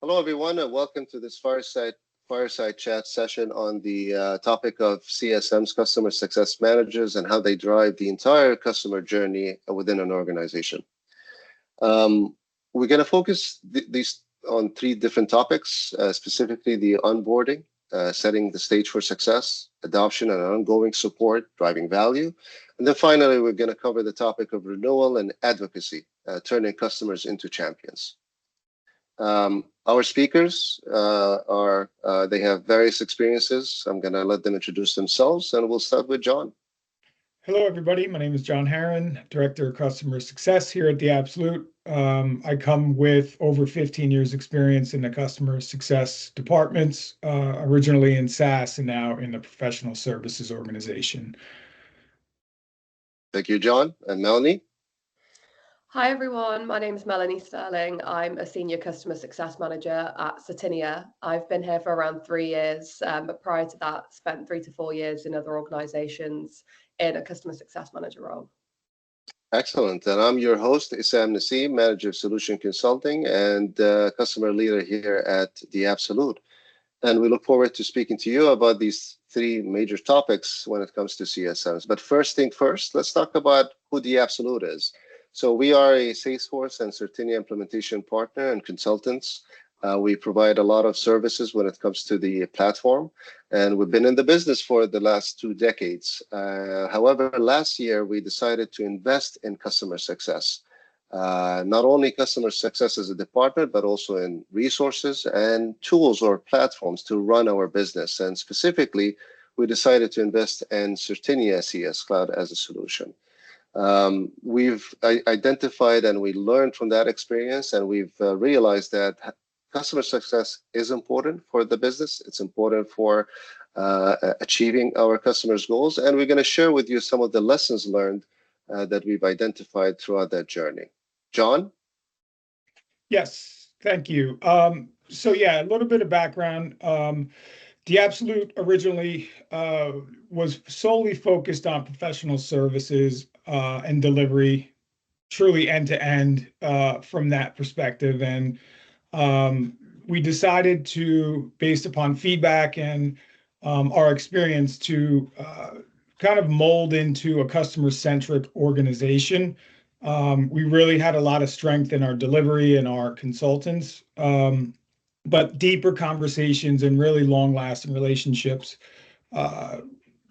Hello, everyone, and welcome to this Fireside Chat session on the topic of CSMs, Customer Success Managers, and how they drive the entire customer journey within an organization. We're going to focus these on three different topics, specifically the onboarding, setting the stage for success, adoption and ongoing support, driving value. And then finally, we're going to cover the topic of renewal and advocacy, turning customers into champions. Our speakers they have various experiences. I'm going to let them introduce themselves, and we'll start with John. Hello, everybody. My name is John Herron, Director of Customer Success here at Diabsolut. I come with over 15 years experience in the customer success departments, originally in SaaS and now in the professional services organization. Thank you, John. And Melanie? Hi, everyone. My name is Melanie Sterling. I'm a Senior Customer Success Manager at Certinia. I've been here for around 3 years, but prior to that, spent 3 to 4 years in other organizations in a Customer Success Manager role. Excellent. And I'm your host, Issam Nassim, Manager of Solution Consulting and Customer Leader here at Diabsolut. And we look forward to speaking to you about these three major topics when it comes to CSMs. But first thing first, let's talk about who Diabsolut is. So we are a Salesforce and Certinia implementation partner and consultants. We provide a lot of services when it comes to the platform, and we've been in the business for the last 2 decades. However, last year, we decided to invest in customer success. Not only customer success as a department, but also in resources and tools or platforms to run our business. And specifically, we decided to invest in Certinia CS Cloud as a solution. We've identified and we learned from that experience, and we've realized that customer success is important for the business. It's important for achieving our customers' goals, and we're going to share with you some of the lessons learned that we've identified throughout that journey. John? Yes, thank you. So yeah, a little bit of background. Diabsolut originally was solely focused on professional services and delivery, truly end-to-end from that perspective. And we decided to, based upon feedback and our experience, to kind of mold into a customer-centric organization. We really had a lot of strength in our delivery and our consultants, but deeper conversations and really long-lasting relationships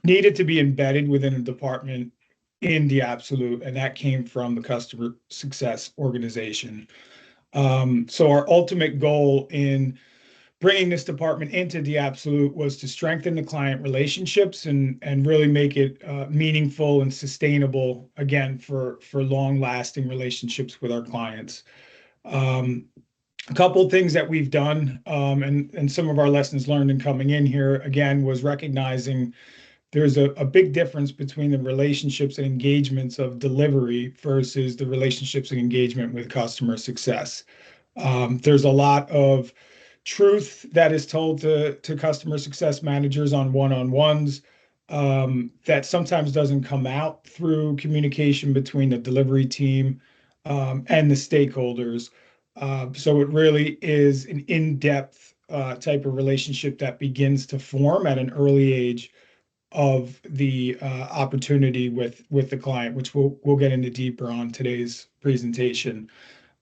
needed to be embedded within a department in Diabsolut, and that came from the customer success organization. So our ultimate goal in bringing this department into Diabsolut was to strengthen the client relationships and really make it meaningful and sustainable, again, for long-lasting relationships with our clients. A couple of things that we've done, and some of our lessons learned in coming in here, again, was recognizing there's a big difference between the relationships and engagements of delivery versus the relationships and engagement with customer success. There's a lot of truth that is told to customer success managers on one-on-ones that sometimes doesn't come out through communication between the delivery team and the stakeholders. So it really is an in-depth type of relationship that begins to form at an early age of the opportunity with the client, which we'll get into deeper on today's presentation.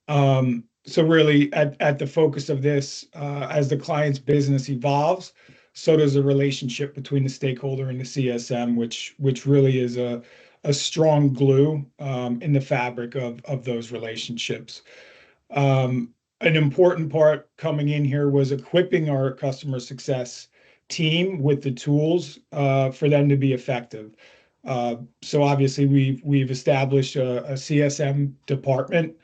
So really at the focus of this, as the client's business evolves, so does the relationship between the stakeholder and the CSM, which really is a strong glue in the fabric of those relationships. An important part coming in here was equipping our customer success team with the tools for them to be effective. So obviously we've established a CSM department.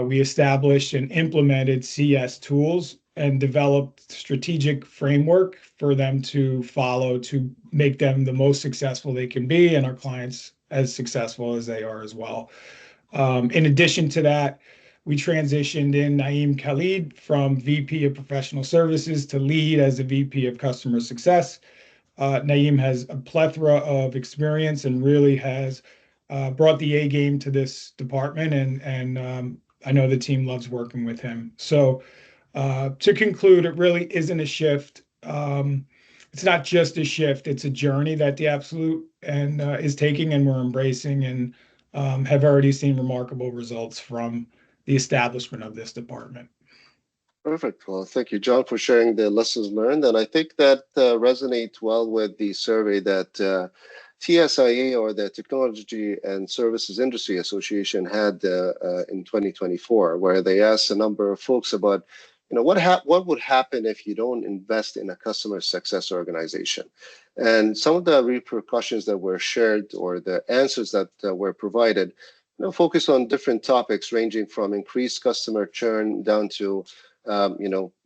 We established and implemented CS tools and developed strategic framework for them to follow to make them the most successful they can be and our clients as successful as they are as well. In addition to that, we transitioned in Naeem Khalid from VP of Professional Services to lead as a VP of Customer Success. Naeem has a plethora of experience and really has brought the A game to this department, and I know the team loves working with him. So To conclude, it really isn't a shift. It's not just a shift, it's a journey that Diabsolut and is taking, and we're embracing, and have already seen remarkable results from the establishment of this department. Perfect. Well, thank you, John, for sharing the lessons learned. And I think that resonates well with the survey that TSIA, or the Technology and Services Industry Association, had in 2024, where they asked a number of folks about, what would happen if you don't invest in a customer success organization? And some of the repercussions that were shared, or the answers that were provided, focus on different topics ranging from increased customer churn down to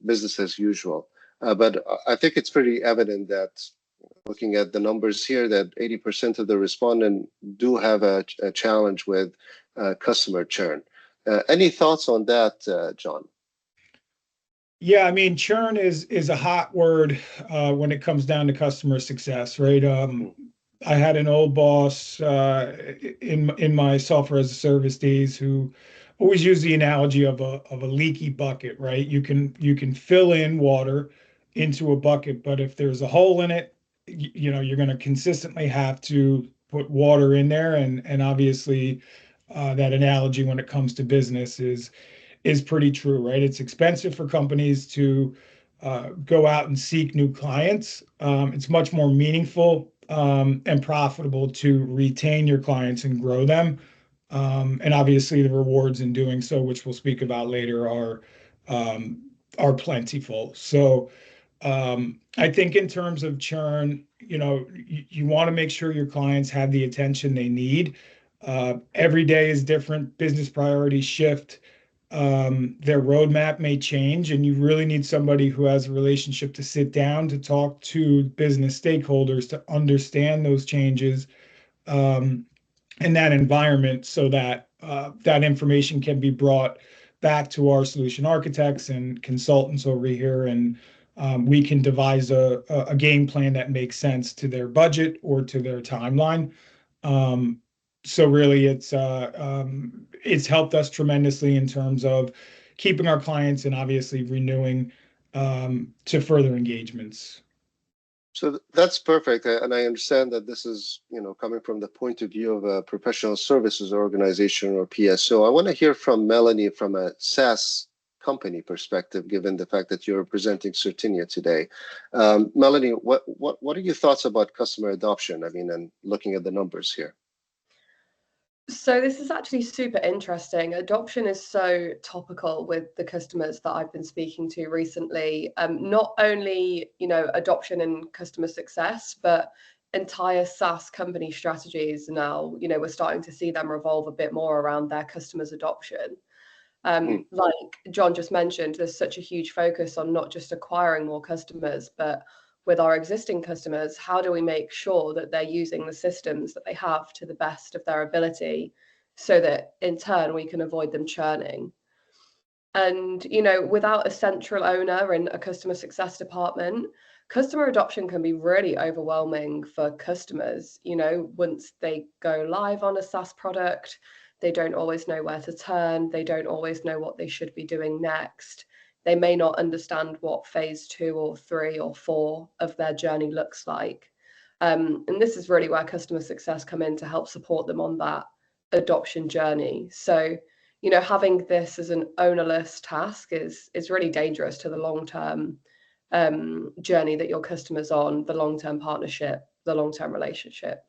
business as usual. But I think it's pretty evident that, looking at the numbers here, that 80% of the respondents do have a challenge with customer churn. Any thoughts on that, John? Yeah, I mean, churn is a hot word when it comes down to customer success, right? I had an old boss in my software as a service days who always used the analogy of a leaky bucket, right? You can fill in water into a bucket, but if there's a hole in it, you're going to consistently have to put water in there, and obviously that analogy when it comes to business is pretty true, right? It's expensive for companies to go out and seek new clients. It's much more meaningful and profitable to retain your clients and grow them. And obviously, the rewards in doing so, which we'll speak about later, are plentiful. So I think in terms of churn, you want to make sure your clients have the attention they need. Every day is different. Business priorities shift. Their roadmap may change, and you really need somebody who has a relationship to sit down to talk to business stakeholders to understand those changes in that environment, so that that information can be brought back to our solution architects and consultants over here, and we can devise a game plan that makes sense to their budget or to their timeline. So really, it's helped us tremendously in terms of keeping our clients and obviously renewing to further engagements. So that's perfect, and I understand that this is, coming from the point of view of a professional services organization, or PSO. I want to hear from Melanie from a SaaS company perspective, given the fact that you're presenting Certinia today. Melanie, what are your thoughts about customer adoption? I mean, and looking at the numbers here. So this is actually super interesting. Adoption is so topical with the customers that I've been speaking to recently. Not only, adoption and customer success, but entire SaaS company strategies now, we're starting to see them revolve a bit more around their customers' adoption. Like John just mentioned, there's such a huge focus on not just acquiring more customers, but with our existing customers, how do we make sure that they're using the systems that they have to the best of their ability, so that in turn we can avoid them churning? And, without a central owner in a customer success department, customer adoption can be really overwhelming for customers. Once they go live on a SaaS product, they don't always know where to turn. They don't always know what they should be doing next. They may not understand what phase 2 or 3 or 4 of their journey looks like. And this is really where customer success come in to help support them on that adoption journey. So, having this as an ownerless task is really dangerous to the long-term journey that your customer's on, the long-term partnership, the long-term relationship.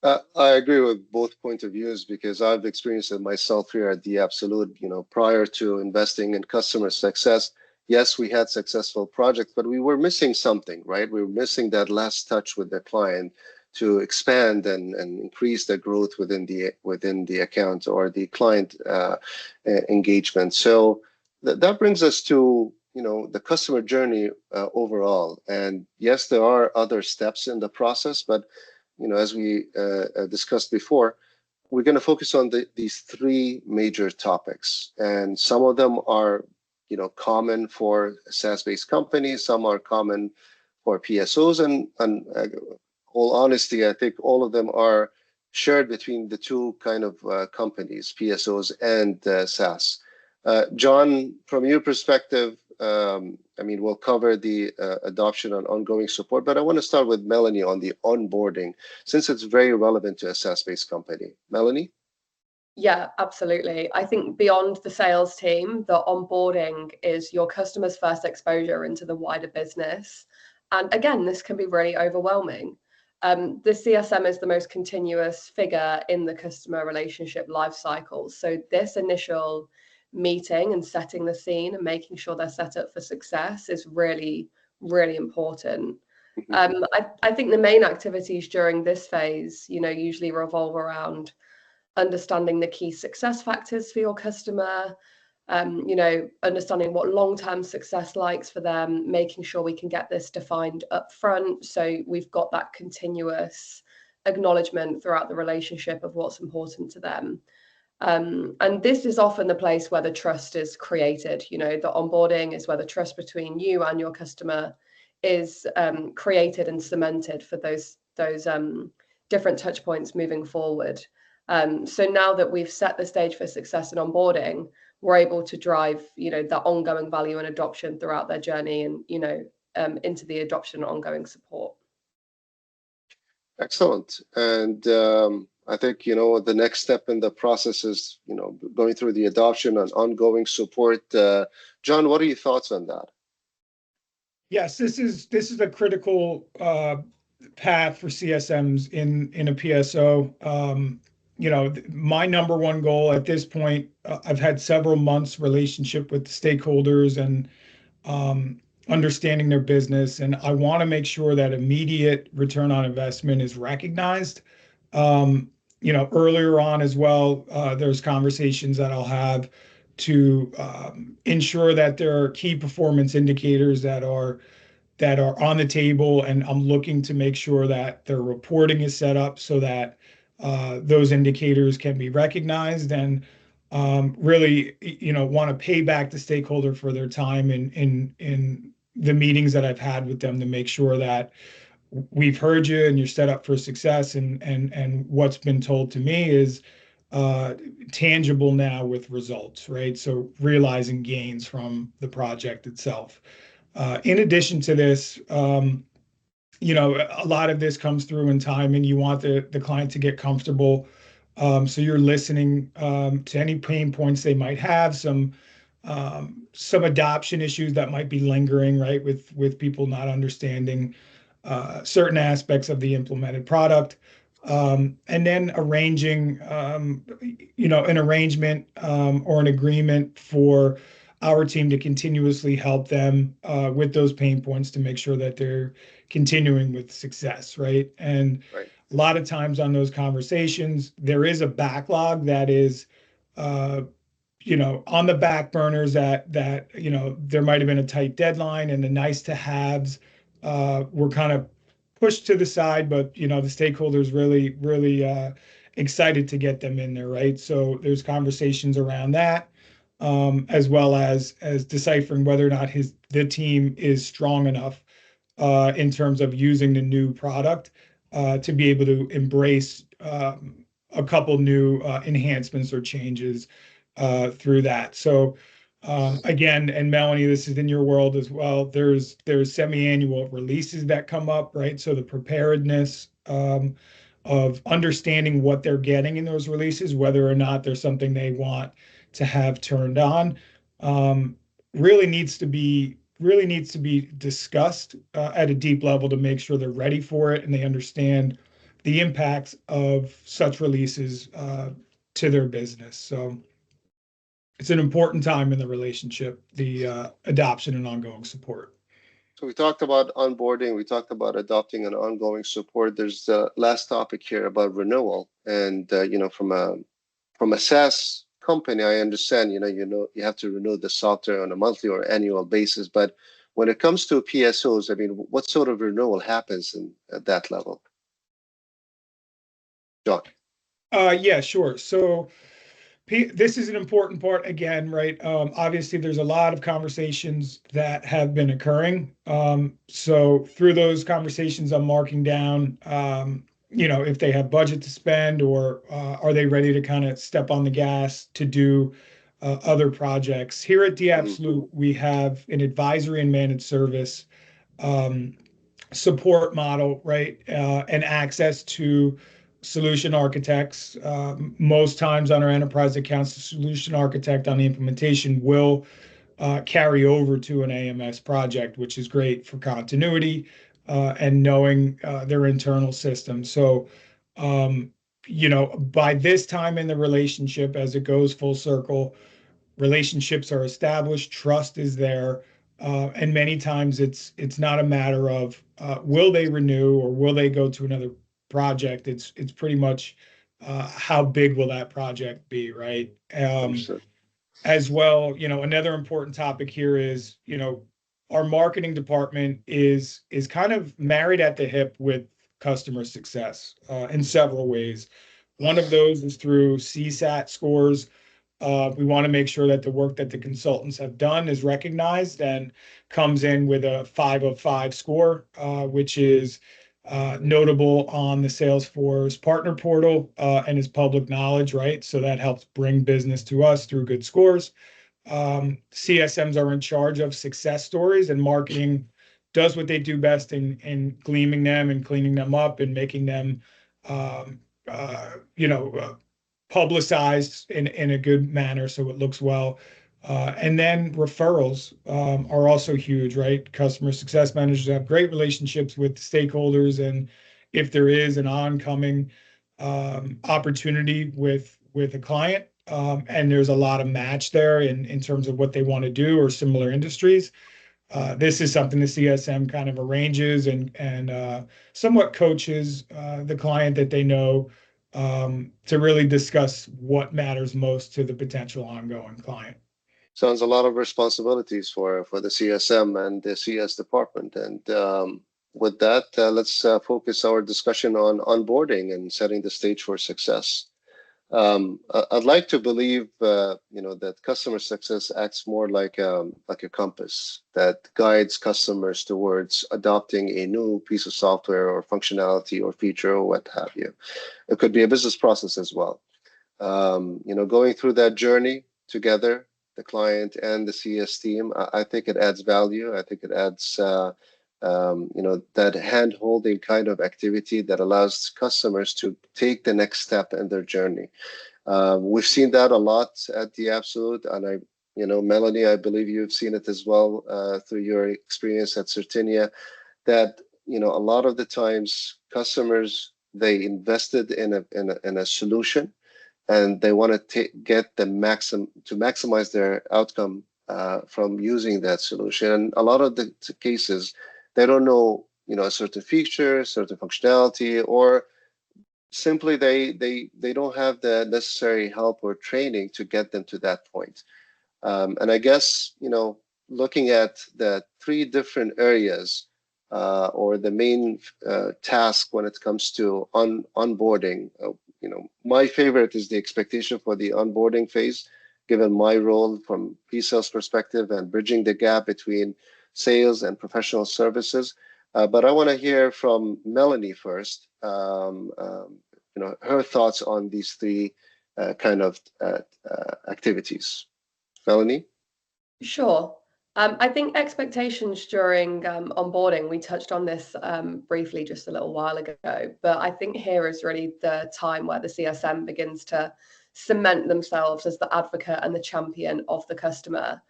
I agree with both point of views, because I've experienced it myself here at Diabsolut. Prior to investing in customer success, yes, we had successful projects, but we were missing something, right? We were missing that last touch with the client to expand and increase the growth within the account or the client engagement. So that brings us to the customer journey overall. And yes, there are other steps in the process, but as we discussed before, we're going to focus on these 3 major topics. And some of them are, common for SaaS-based companies. Some are common for PSOs. And all honesty, I think all of them are shared between the 2 kind of companies, PSOs and SaaS. John, from your perspective, I mean, we'll cover the adoption and ongoing support, but I want to start with Melanie on the onboarding, since it's very relevant to a SaaS-based company. Melanie? Yeah, absolutely. I think beyond the sales team, the onboarding is your customer's first exposure into the wider business. And again, this can be really overwhelming. The CSM is the most continuous figure in the customer relationship lifecycle. So this initial meeting and setting the scene and making sure they're set up for success is really, really important. I think the main activities during this phase, usually revolve around understanding the key success factors for your customer, understanding what long-term success likes for them, making sure we can get this defined up front. So we've got that continuous acknowledgement throughout the relationship of what's important to them. And this is often the place where the trust is created. The onboarding is where the trust between you and your customer is created and cemented for those different touch points moving forward. So now that we've set the stage for success and onboarding, we're able to drive, the ongoing value and adoption throughout their journey and, into the adoption and ongoing support. Excellent. And I think, the next step in the process is, going through the adoption and ongoing support. John, what are your thoughts on that? Yes, this is a critical path for CSMs in a PSO. My number one goal at this point, I've had several months relationship with the stakeholders and understanding their business, and I want to make sure that immediate return on investment is recognized. Earlier on as well, there's conversations that I'll have to ensure that there are key performance indicators that are on the table, and I'm looking to make sure that their reporting is set up so that those indicators can be recognized, and really, want to pay back the stakeholder for their time in the meetings that I've had with them to make sure that we've heard you and you're set up for success, and what's been told to me is tangible now with results, right? So realizing gains from the project itself. In addition to this, a lot of this comes through in time, and you want the client to get comfortable. So you're listening to any pain points they might have, some adoption issues that might be lingering, right, with people not understanding certain aspects of the implemented product, and then arranging, an arrangement or an agreement for our team to continuously help them with those pain points to make sure that they're continuing with success, right? And Right. A lot of times on those conversations, there is a backlog that is, on the back burners that there might have been a tight deadline, and the nice to haves were kind of pushed to the side, but the stakeholders really, really excited to get them in there, right? So there's conversations around that, as well as deciphering whether or not the team is strong enough in terms of using the new product to be able to embrace a couple new enhancements or changes through that. So again, and Melanie, this is in your world as well, there's semi-annual releases that come up, right? So the preparedness of understanding what they're getting in those releases, whether or not there's something they want to have turned on, really needs to be discussed at a deep level to make sure they're ready for it and they understand the impacts of such releases to their business. So it's an important time in the relationship, the adoption and ongoing support. So we talked about onboarding, we talked about adopting and ongoing support. There's the last topic here about renewal. And from a SaaS company, I understand, you have to renew the software on a monthly or annual basis. But when it comes to PSOs, I mean, what sort of renewal happens at that level? John. Yeah, sure. So this is an important part again, right? Obviously, there's a lot of conversations that have been occurring. So through those conversations, I'm marking down, if they have budget to spend, or are they ready to kind of step on the gas to do other projects. Here at Diabsolut, we have an advisory and managed service support model, right? And access to solution architects. Most times on our enterprise accounts, the solution architect on the implementation will carry over to an AMS project, which is great for continuity and knowing their internal system. So, by this time in the relationship, as it goes full circle, relationships are established, trust is there, and many times it's not a matter of will they renew or will they go to another project. It's pretty much how big will that project be, right? As well, another important topic here is, our marketing department is kind of married at the hip with customer success in several ways. One of those is through CSAT scores. We want to make sure that the work that the consultants have done is recognized and comes in with a 5 of 5 score, which is notable on the Salesforce partner portal and is public knowledge, right? So that helps bring business to us through good scores. CSMs are in charge of success stories, and marketing does what they do best in gleaming them and cleaning them up and making them, publicized in a good manner so it looks well. And then referrals are also huge, right? Customer success managers have great relationships with stakeholders, and if there is an oncoming opportunity with a client, and there's a lot of match there in terms of what they want to do or similar industries, this is something the CSM kind of arranges and somewhat coaches the client that they know to really discuss what matters most to the potential ongoing client. Sounds a lot of responsibilities for the CSM and the CS department. And with that, let's focus our discussion on onboarding and setting the stage for success. I'd like to believe, that customer success acts more like a compass that guides customers towards adopting a new piece of software or functionality or feature or what have you. It could be a business process as well. Going through that journey together, the client and the CS team, I think it adds value. I think it adds, that hand-holding kind of activity that allows customers to take the next step in their journey. We've seen that a lot at Diabsolut, and Melanie, I believe you've seen it as well through your experience at Certinia, that a lot of the times customers, they invested in a solution, and they want to get the maximize their outcome from using that solution. And a lot of the cases, they don't know, a certain feature, certain functionality, or simply they don't have the necessary help or training to get them to that point. And I guess, looking at the 3 different areas or the main task when it comes to onboarding, my favorite is the expectation for the onboarding phase, given my role from pre-sales perspective and bridging the gap between sales and professional services. But I want to hear from Melanie first, her thoughts on these 3 kind of activities. Melanie? Sure. I think expectations during onboarding, we touched on this briefly just a little while ago, but I think here is really the time where the CSM begins to cement themselves as the advocate and the champion of the customer.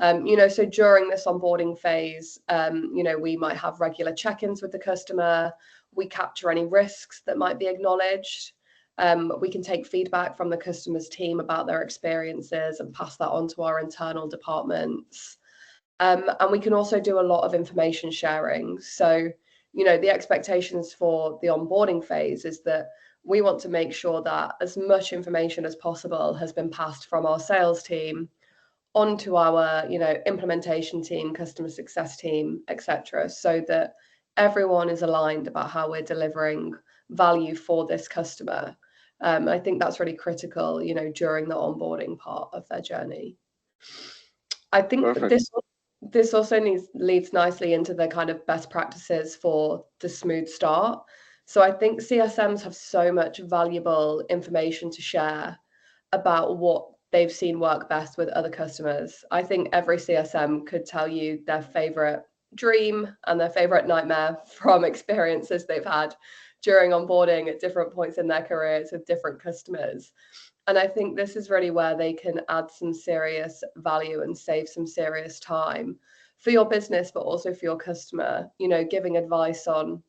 So during this onboarding phase, we might have regular check-ins with the customer. We capture any risks that might be acknowledged. We can take feedback from the customer's team about their experiences and pass that on to our internal departments. And we can also do a lot of information sharing. So, the expectations for the onboarding phase is that we want to make sure that as much information as possible has been passed from our sales team onto our, implementation team, customer success team, etc., so that everyone is aligned about how we're delivering value for this customer. I think that's really critical, during the onboarding part of their journey. I think Perfect. This also leads nicely into the kind of best practices for the smooth start. So I think CSMs have so much valuable information to share about what they've seen work best with other customers. I think every CSM could tell you their favorite dream and their favorite nightmare from experiences they've had during onboarding at different points in their careers with different customers. And I think this is really where they can add some serious value and save some serious time for your business, but also for your customer, giving advice on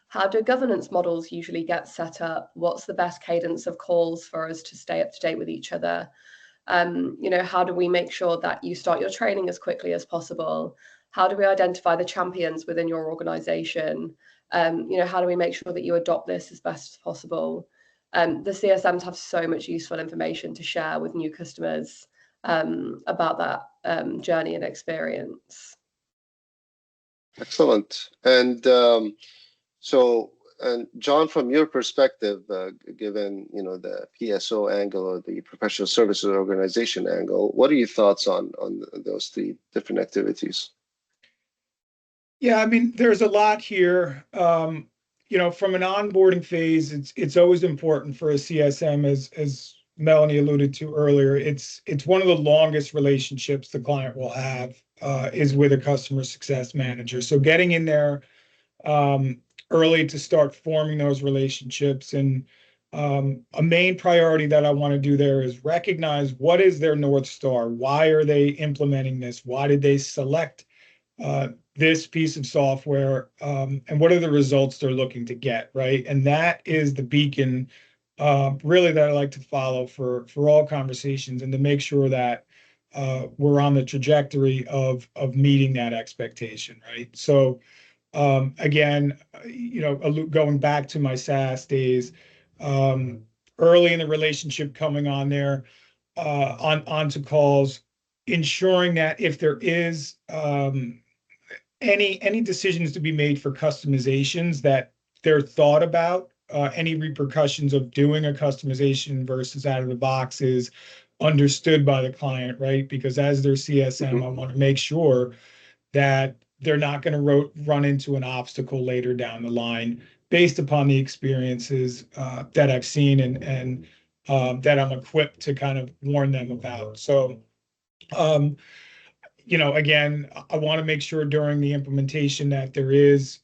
how do governance models usually get set up? What's the best cadence of calls for us to stay up to date with each other? How do we make sure that you start your training as quickly as possible? How do we identify the champions within your organization? How do we make sure that you adopt this as best as possible? The CSMs have so much useful information to share with new customers about that journey and experience. Excellent. And John, from your perspective, given the PSO angle or the professional services organization angle, what are your thoughts on those three different activities? Yeah, I mean, there's a lot here. From an onboarding phase, it's always important for a CSM, as Melanie alluded to earlier. It's one of the longest relationships the client will have is with a customer success manager. So getting in there early to start forming those relationships, and a main priority that I want to do there is recognize what is their North Star. Why are they implementing this? Why did they select this piece of software, and what are the results they're looking to get, right? And that is the beacon really that I like to follow for all conversations, and to make sure that we're on the trajectory of meeting that expectation, right? So again, going back to my SaaS days, early in the relationship, coming on there, onto calls, ensuring that if there is any decisions to be made for customizations, that they're thought about. Any repercussions of doing a customization versus out of the box is understood by the client, right? Because as their CSM, I want to make sure that they're not going to run into an obstacle later down the line based upon the experiences that I've seen and that I'm equipped to kind of warn them about. So again, I want to make sure during the implementation that there is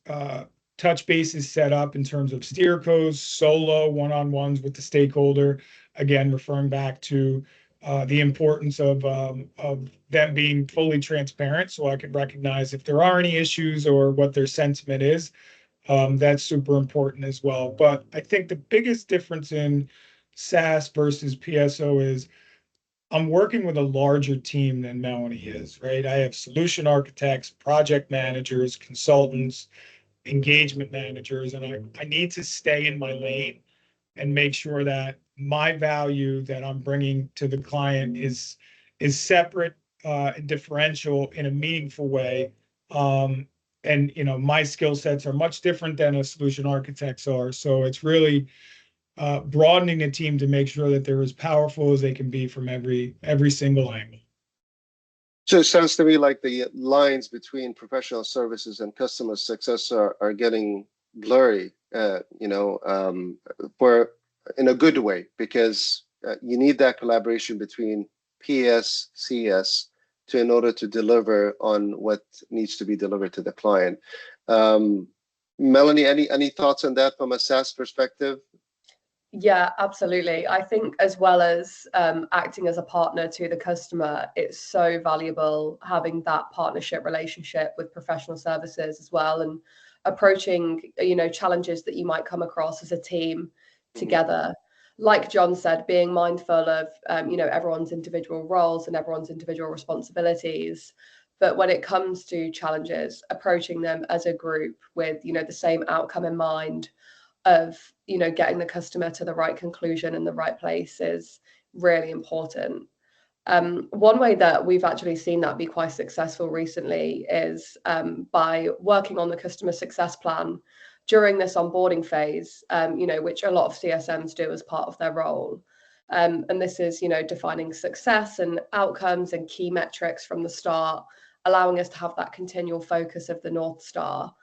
touch bases set up in terms of steer codes, solo one-on-ones with the stakeholder. Again, referring back to the importance of them being fully transparent, so I can recognize if there are any issues or what their sentiment is. That's super important as well. But I think the biggest difference in SaaS versus PSO is I'm working with a larger team than Melanie is, right? I have solution architects, project managers, consultants, engagement managers, and I need to stay in my lane and make sure that my value that I'm bringing to the client is separate and differential in a meaningful way. And my skill sets are much different than a solution architects are. So it's really broadening the team to make sure that they're as powerful as they can be from every single angle. So it sounds to me like the lines between professional services and customer success are getting blurry, for in a good way, because you need that collaboration between PS, CS in order to deliver on what needs to be delivered to the client. Melanie, any thoughts on that from a SaaS perspective? Yeah, absolutely. I think as well as acting as a partner to the customer, it's so valuable having that partnership relationship with professional services as well, and approaching, challenges that you might come across as a team together. Like John said, being mindful of, everyone's individual roles and everyone's individual responsibilities. But when it comes to challenges, approaching them as a group with, the same outcome in mind of, getting the customer to the right conclusion in the right place is really important. One way that we've actually seen that be quite successful recently is by working on the customer success plan during this onboarding phase, which a lot of CSMs do as part of their role. And this is, defining success and outcomes and key metrics from the start, allowing us to have that continual focus of the North Star.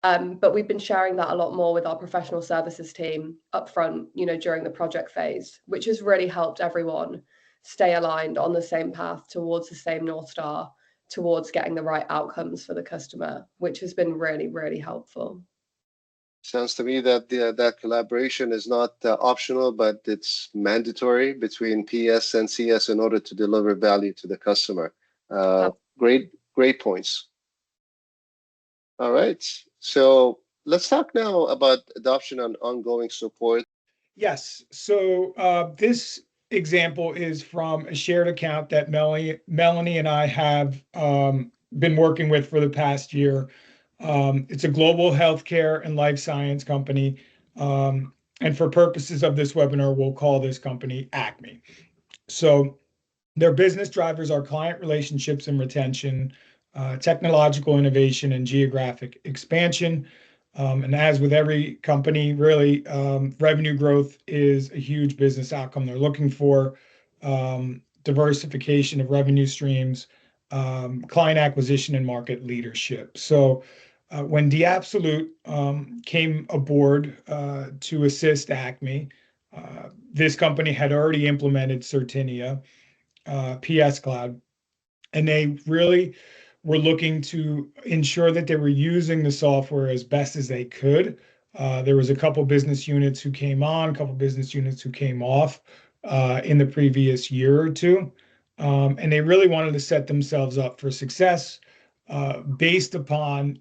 But we've been sharing that a lot more with our professional services team upfront, during the project phase, which has really helped everyone stay aligned on the same path towards the same North Star, towards getting the right outcomes for the customer, which has been really, really helpful. Sounds to me that that collaboration is not optional, but it's mandatory between PS and CS in order to deliver value to the customer. Great points. All right. So let's talk now about adoption and ongoing support. Yes. So this example is from a shared account that Melanie and I have been working with for the past year. It's a global healthcare and life science company. And for purposes of this webinar, we'll call this company Acme. So their business drivers are client relationships and retention, technological innovation, and geographic expansion. And as with every company, really, revenue growth is a huge business outcome they're looking for. Diversification of revenue streams, client acquisition, and market leadership. So when Diabsolut came aboard to assist Acme, this company had already implemented Certinia, PS Cloud, and they really were looking to ensure that they were using the software as best as they could. There was a couple business units who came on, a couple business units who came off in the previous year or two. And they really wanted to set themselves up for success based upon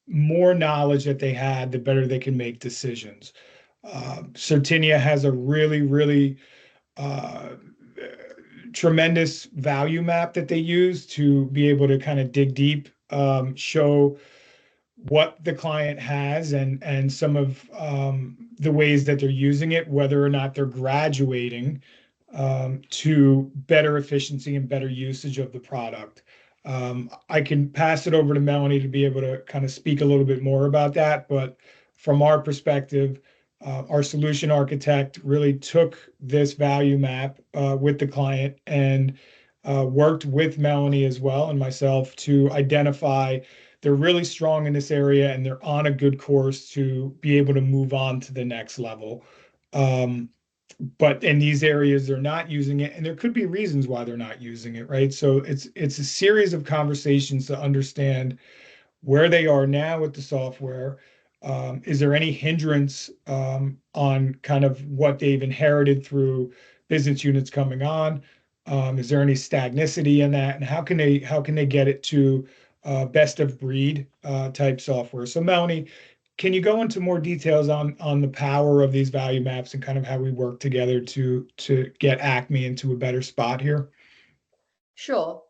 more knowledge that they had, the better they can make decisions. Certinia has a really, really tremendous value map that they use to be able to kind of dig deep, show what the client has and some of the ways that they're using it, whether or not they're graduating to better efficiency and better usage of the product. I can pass it over to Melanie to be able to kind of speak a little bit more about that, but from our perspective, our solution architect really took this value map with the client and worked with Melanie as well and myself to identify they're really strong in this area and they're on a good course to be able to move on to the next level. But in these areas, they're not using it, and there could be reasons why they're not using it, right? So it's a series of conversations to understand where they are now with the software. Is there any hindrance on kind of what they've inherited through business units coming on? Is there any stagnicity in that? And how can they get it to best of breed type software? So Melanie, can you go into more details on the power of these value maps and kind of how we work together to get Acme into a better spot here? Sure.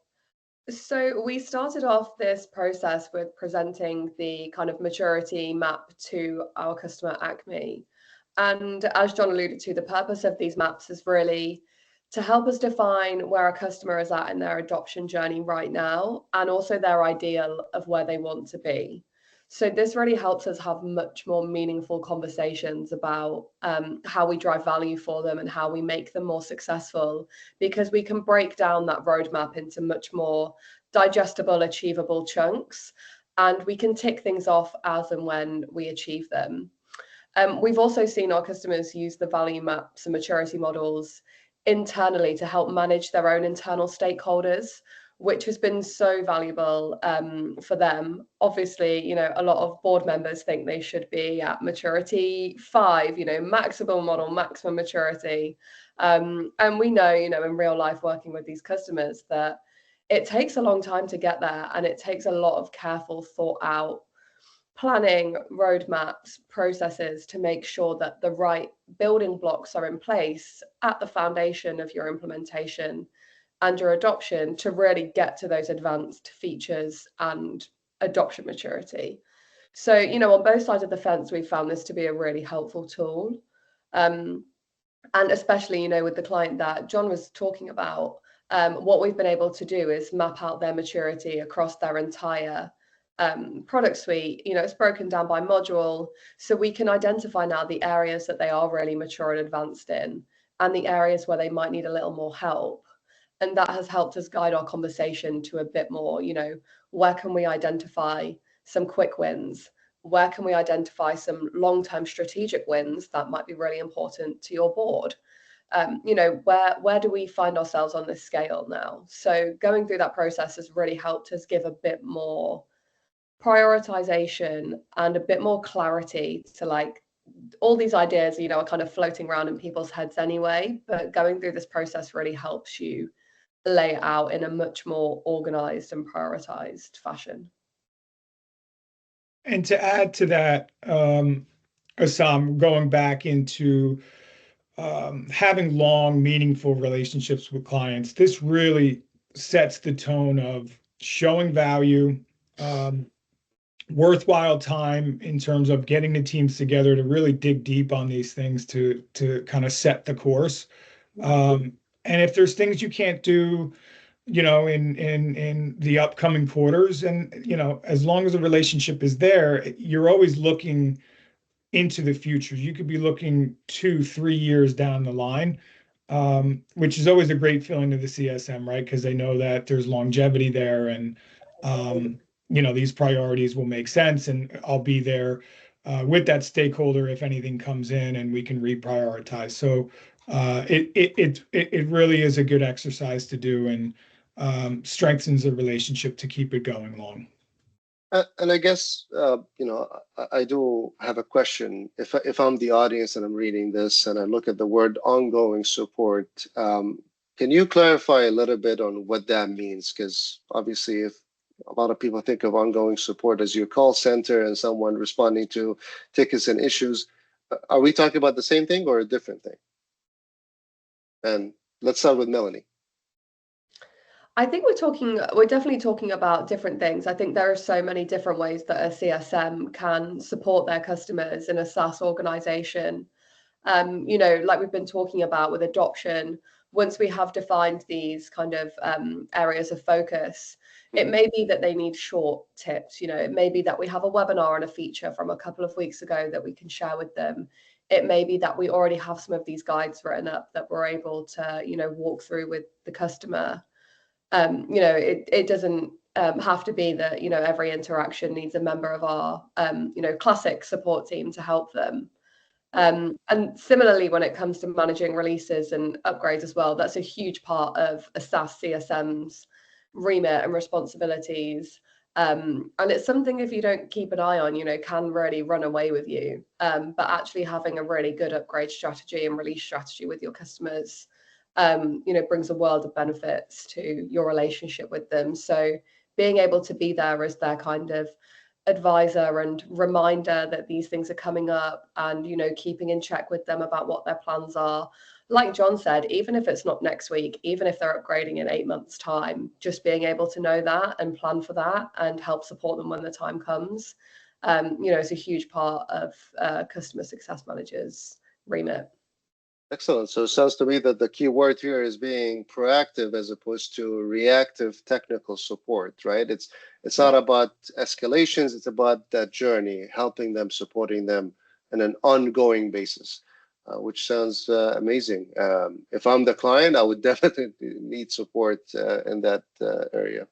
So we started off this process with presenting the kind of maturity map to our customer Acme. And as John alluded to, the purpose of these maps is really to help us define where a customer is at in their adoption journey right now, and also their ideal of where they want to be. So this really helps us have much more meaningful conversations about how we drive value for them and how we make them more successful, because we can break down that roadmap into much more digestible, achievable chunks, and we can tick things off as and when we achieve them. We've also seen our customers use the value maps and maturity models internally to help manage their own internal stakeholders, which has been so valuable for them. Obviously, a lot of board members think they should be at maturity 5, maximum model, maximum maturity. And we know, in real life working with these customers that it takes a long time to get there, and it takes a lot of careful, thought out planning, roadmaps, processes to make sure that the right building blocks are in place at the foundation of your implementation and your adoption to really get to those advanced features and adoption maturity. So, on both sides of the fence, we found this to be a really helpful tool. And especially, with the client that John was talking about, what we've been able to do is map out their maturity across their entire product suite. It's broken down by module, so we can identify now the areas that they are really mature and advanced in, and the areas where they might need a little more help. And that has helped us guide our conversation to a bit more, where can we identify some quick wins? Where can we identify some long-term strategic wins that might be really important to your board? where do we find ourselves on this scale now? So going through that process has really helped us give a bit more prioritization and a bit more clarity to like all these ideas, are kind of floating around in people's heads anyway, but going through this process really helps you lay it out in a much more organized and prioritized fashion. And to add to that, Assam, going back into having long, meaningful relationships with clients, this really sets the tone of showing value, worthwhile time in terms of getting the teams together to really dig deep on these things to kind of set the course. And if there's things you can't do, in the upcoming quarters, and as long as the relationship is there, you're always looking into the future. You could be looking 2-3 years down the line, which is always a great feeling to the CSM, right? Because they know that there's longevity there, and these priorities will make sense, and I'll be there with that stakeholder if anything comes in, and we can reprioritize. So it really is a good exercise to do, and strengthens the relationship to keep it going long. And I guess, I do have a question. If I'm the audience and I'm reading this and I look at the word ongoing support, can you clarify a little bit on what that means? Because obviously, if a lot of people think of ongoing support as your call center and someone responding to tickets and issues, are we talking about the same thing or a different thing? And let's start with Melanie. I think we're definitely talking about different things. I think there are so many different ways that a CSM can support their customers in a SaaS organization. Like we've been talking about with adoption, once we have defined these kind of areas of focus, it may be that they need short tips. It may be that we have a webinar and a feature from a couple of weeks ago that we can share with them. It may be that we already have some of these guides written up that we're able to, walk through with the customer. It doesn't have to be that, every interaction needs a member of our, classic support team to help them. And similarly, when it comes to managing releases and upgrades as well, that's a huge part of a SaaS CSM's remit and responsibilities. And it's something, if you don't keep an eye on, can really run away with you. But actually having a really good upgrade strategy and release strategy with your customers, brings a world of benefits to your relationship with them. So being able to be there as their kind of advisor and reminder that these things are coming up, and keeping in check with them about what their plans are. Like John said, even if it's not next week, even if they're upgrading in 8 months' time, just being able to know that and plan for that and help support them when the time comes, is a huge part of customer success managers' remit. Excellent. So it sounds to me that the key word here is being proactive as opposed to reactive technical support, right? It's not about escalations, it's about that journey, helping them, supporting them on an ongoing basis, which sounds amazing. If I'm the client, I would definitely need support in that area.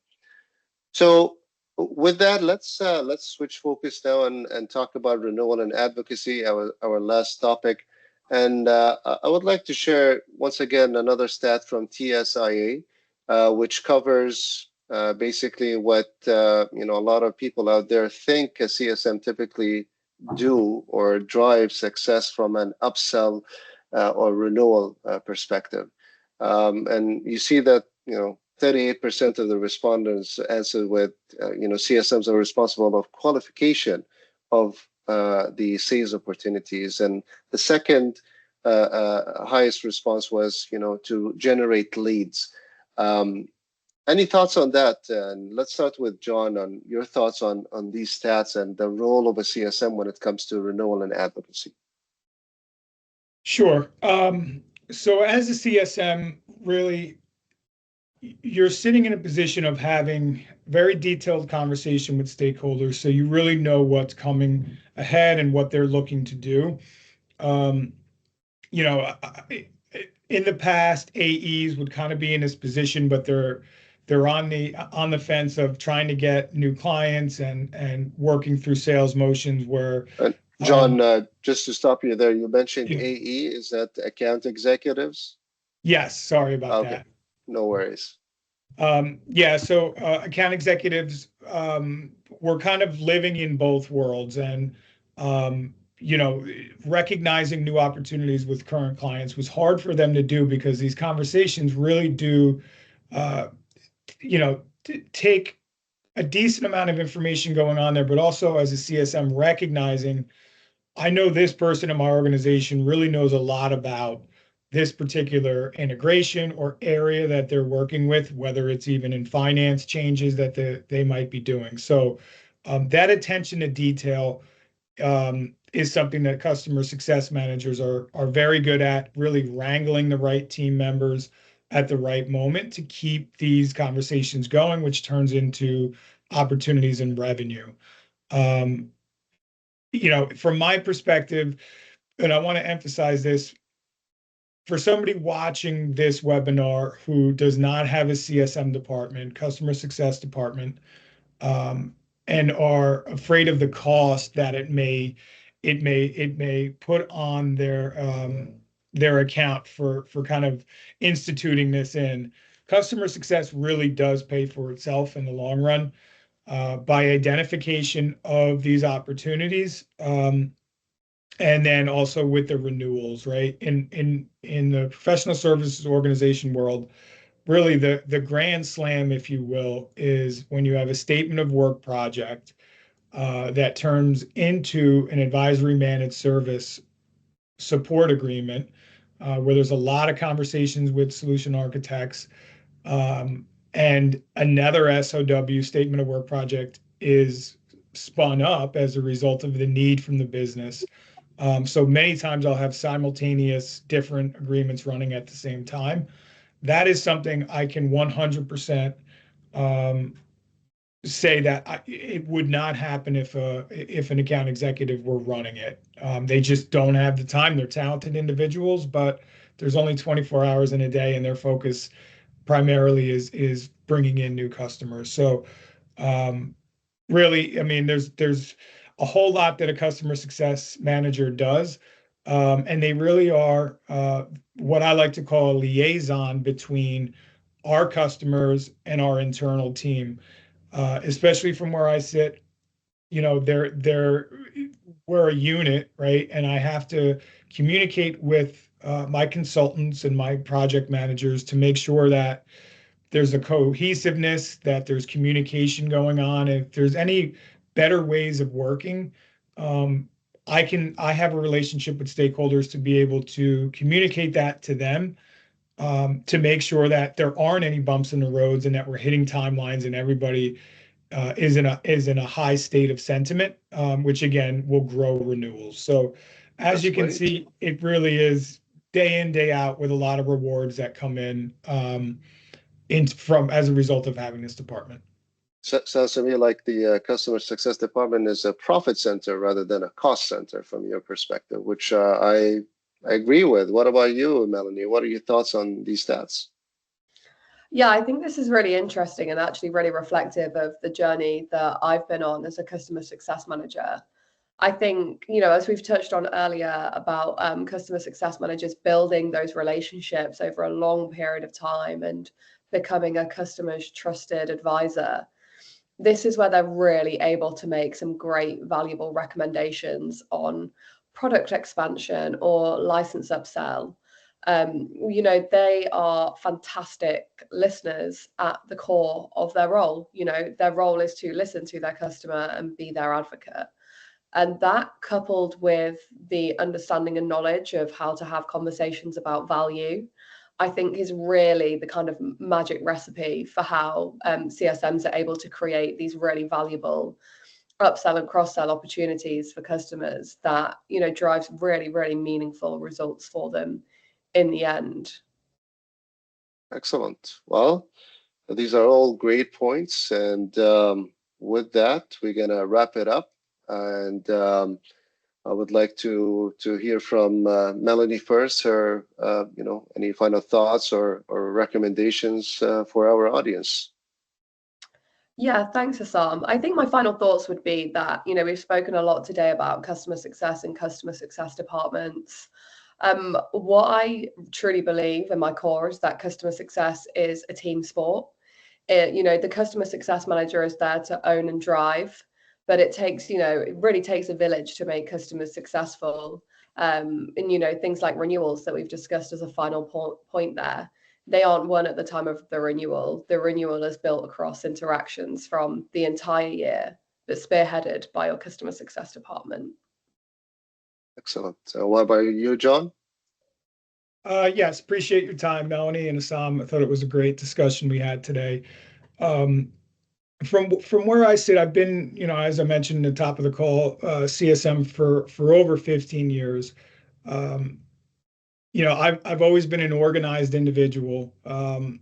So with that, let's switch focus now and talk about renewal and advocacy, our last topic. And I would like to share once again another stat from TSIA, which covers basically what a lot of people out there think a CSM typically do or drive success from an upsell or renewal perspective. And you see that 38% of the respondents answered with CSMs are responsible of qualification of the sales opportunities, and the second highest response was to generate leads. Any thoughts on that? And let's start with John on your thoughts on these stats and the role of a CSM when it comes to renewal and advocacy. Sure. So as a CSM, really, you're sitting in a position of having very detailed conversation with stakeholders, so you really know what's coming ahead and what they're looking to do. In the past, AEs would kind of be in this position, but they're on the fence of trying to get new clients and working through sales motions where John, just to stop you there, you mentioned Yeah. AE. Is that account executives? Yes, sorry about Okay, that. no worries. Yeah, so account executives, we're kind of living in both worlds, and you know, recognizing new opportunities with current clients was hard for them to do because these conversations really do, uh, you know, take a decent amount of information going on there, but also as a CSM recognizing I know this person in my organization really knows a lot about this particular integration or area that they're working with, whether it's even in finance changes that they might be doing. So that attention to detail is something that customer success managers are very good at, really wrangling the right team members at the right moment to keep these conversations going, which turns into opportunities and revenue. Um, you know, from my perspective, and I want to emphasize this, for somebody watching this webinar who does not have a CSM department, customer success department, um, and are afraid of the cost that it may put on their account for kind of instituting this in, customer success really does pay for itself in the long run by identification of these opportunities. And then also with the renewals, right? In the professional services organization world, really the grand slam, if you will, is when you have a statement of work project that turns into an advisory managed service support agreement, where there's a lot of conversations with solution architects, and another SOW, statement of work project, is spun up as a result of the need from the business. So many times I'll have simultaneous different agreements running at the same time. That is something I can 100% say that it would not happen if an account executive were running it. They just don't have the time. They're talented individuals, but there's only 24 hours in a day, and their focus primarily is bringing in new customers. So really, I mean, there's a whole lot that a customer success manager does, and they really are what I like to call a liaison between our customers and our internal team, especially from where I sit. You know, we're a unit, right? And I have to communicate with my consultants and my project managers to make sure that there's a cohesiveness, that there's communication going on. If there's any better ways of working, I have a relationship with stakeholders to be able to communicate that to them, to make sure that there aren't any bumps in the roads and that we're hitting timelines and everybody is in a high state of sentiment, which again will grow renewals. So as That's you can great. see, it really is day in, day out with a lot of rewards that come in from as a result of having this department. Sounds to me like the customer success department is a profit center rather than a cost center from your perspective, which I agree with. What about you, Melanie? What are your thoughts on these stats? Yeah, I think this is really interesting and actually really reflective of the journey that I've been on as a customer success manager. I think, you know, as we've touched on earlier about customer success managers building those relationships over a long period of time and becoming a customer's trusted advisor, this is where they're really able to make some great, valuable recommendations on product expansion or license upsell. You know, they are fantastic listeners at the core of their role. You know, their role is to listen to their customer and be their advocate. And that, coupled with the understanding and knowledge of how to have conversations about value, I think is really the kind of magic recipe for how CSMs are able to create these really valuable upsell and cross-sell opportunities for customers that, you know, drives really, really meaningful results for them in the end. Excellent. Well, these are all great points. And with that, we're going to wrap it up. And I would like to hear from Melanie first, her, you know, any final thoughts or recommendations for our audience. Yeah, thanks, Assam. I think my final thoughts would be that, we've spoken a lot today about customer success and customer success departments. What I truly believe in my core is that customer success is a team sport. The customer success manager is there to own and drive, but it really takes a village to make customers successful. And, things like renewals that we've discussed as a final point there, they aren't won at the time of the renewal. The renewal is built across interactions from the entire year, but spearheaded by your customer success department. Excellent. So what about you, John? Yes, appreciate your time, Melanie and Assam. I thought it was a great discussion we had today. From where I sit, I've been, as I mentioned at the top of the call, CSM for over 15 years. I've always been an organized individual, and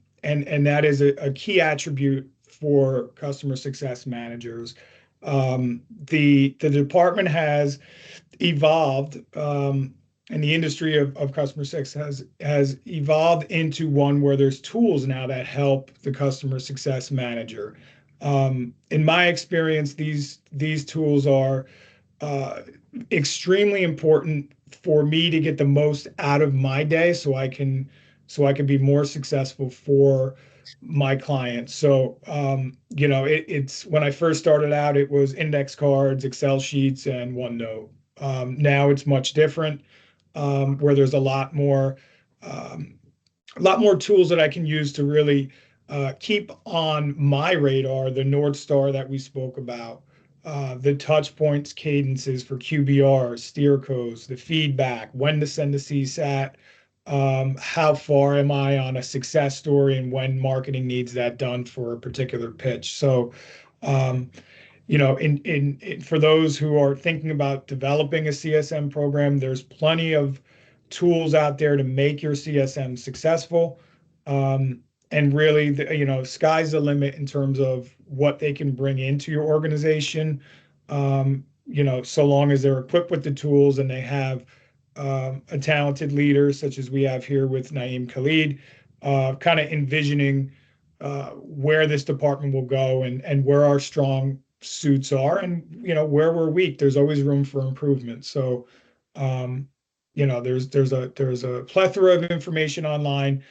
that is a key attribute for customer success managers. The department has evolved, and the industry of customer success has evolved into one where there's tools now that help the customer success manager. In my experience, these tools are extremely important for me to get the most out of my day, so I can be more successful for my clients. So it's when I first started out, it was index cards, Excel sheets, and OneNote. Now it's much different, where there's a lot more tools that I can use to really keep on my radar the North Star that we spoke about, the touch points, cadences for QBR, steer codes, the feedback, when to send a CSAT, how far am I on a success story, and when marketing needs that done for a particular pitch. So, for those who are thinking about developing a CSM program, there's plenty of tools out there to make your CSM successful. And really, sky's the limit in terms of what they can bring into your organization. So long as they're equipped with the tools and they have a talented leader, such as we have here with Naeem Khalid, kind of envisioning where this department will go, and where our strong suits are, and where we're weak. There's always room for improvement. So there's a plethora of information online.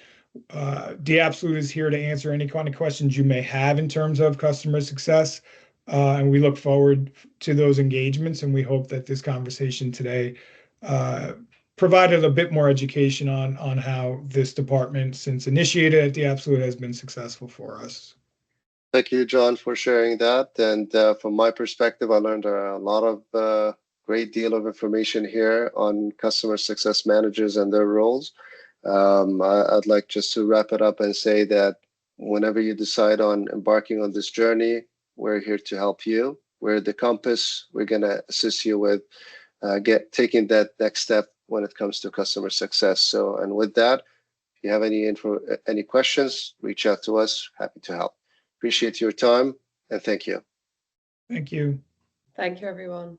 Diabsolut is here to answer any kind of questions you may have in terms of customer success, and we look forward to those engagements, and we hope that this conversation today provided a bit more education on how this department, since initiated at Diabsolut, has been successful for us. Thank you, John, for sharing that. And from my perspective, I learned a lot of great deal of information here on customer success managers and their roles. I'd like just to wrap it up and say that whenever you decide on embarking on this journey, we're here to help you. We're the compass. We're going to assist you with taking that next step when it comes to customer success. So, and with that, if you have any questions, reach out to us. Happy to help. Appreciate your time, and thank you. Thank you. Thank you, everyone.